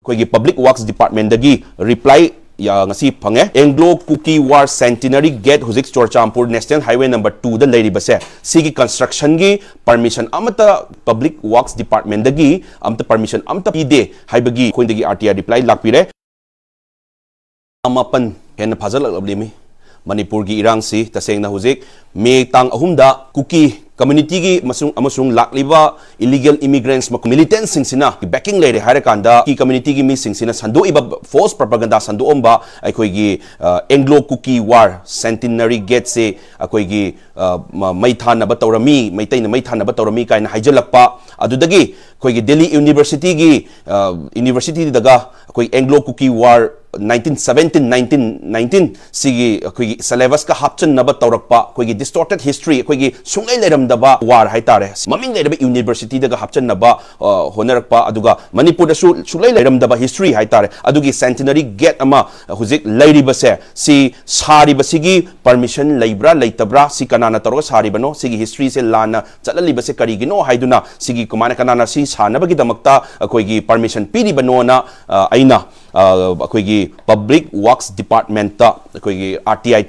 koigi Public Works Department dagi reply ya ngasi phange Anglo Kuki War Centenary Gate Huzik Chorchampur National Highway number 2 da leiri base sigi construction gi permission amata Public Works Department dagi amta permission amta pide haibagi khoindagi RTI reply lakpire amapan hen phajal ablimi Manipur gi irang si tasengna huzik me tang ahumda Kuki community gi amasung lakliba illegal immigrants militants singsina backing leire harakanda ki community gi mi singsina sandu iba false propaganda sandu omba aikoi gi Anglo Kuki War Centenary Gate se akoi gi maithana batawrami maitaina maithana batawrami kaina haijalakpa adudagi koi gi Delhi University gi university daga akoi Anglo Kuki War 1917-1919 sigi koi syllabus ka hapchan naba tawrakpa koi gi distorted history koi gi sungai leram daba war haitare maming leiraba university daga hapchan naba honarakpa aduga Manipur da sulai leram daba history haitare adugi Centenary Gate ama huzik leiriba se si sariba sigi permission leibra leitabra si kanana tawra saribano sigi history se lana chalaliba se karigino haiduna sigi kumana kanana si sanabagi damakta koi gi permission piribano na aina akoigi Public Works Department ta akoigi RTI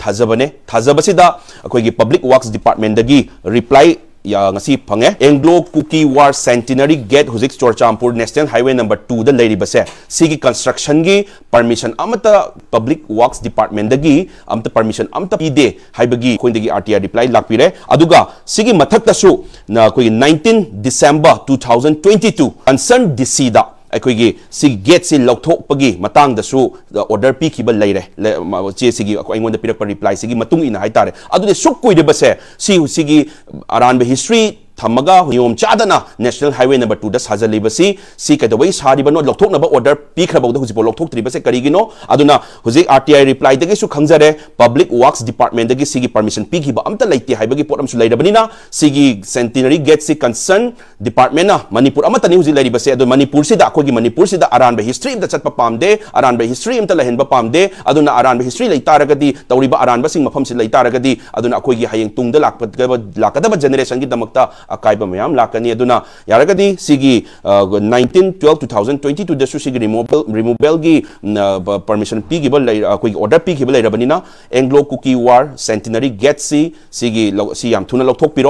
thajabasida akoigi Public Works Department dagi reply ya ngasi phange Anglo Kuki War Centenary Gate Huzik Chorchampur National Highway number 2 da leiri base sigi construction gi permission amata Public Works Department dagi amta permission amta pide haibagi khoindagi RTI reply lakpire aduga sigi mathakta su na koi 19 December 2022 concerned DC da aikoigi si gate si lokthok pagi matang da su order pi khiba leire che sigi aingond da pirak reply sigi matung ina haitare adu de suk koi de base sigi aran be history thamaga yom chadana National Highway number 2 da sajali basi si kadawai sari bano lokthok na ba order pi khrabau da hujipo lokthok tri base karigino aduna huji RTI reply dagi su khangjare Public Works Department dagi sigi permission pi khiba amta laiti haibagi poram su leirabanina sigi Centenary Gate si concern department na Manipur amata ni huji leiri base adu Manipur sida akogi Manipur sida aran ba history da chatpa pamde aran ba history amta lahen ba pamde aduna aran ba history leitaragadi tawriba aran ba sing mafam si leitaragadi aduna akogi hayeng tungda lakadaba generation gi damakta akaiba mayam lakani aduna yaragadi sigi 19/12/2022 dasu sigi removal gi permission pi gi bal koi order pi gi bal rabanina Anglo Kuki War Centenary Gate si sigi si yam thuna lokthok piro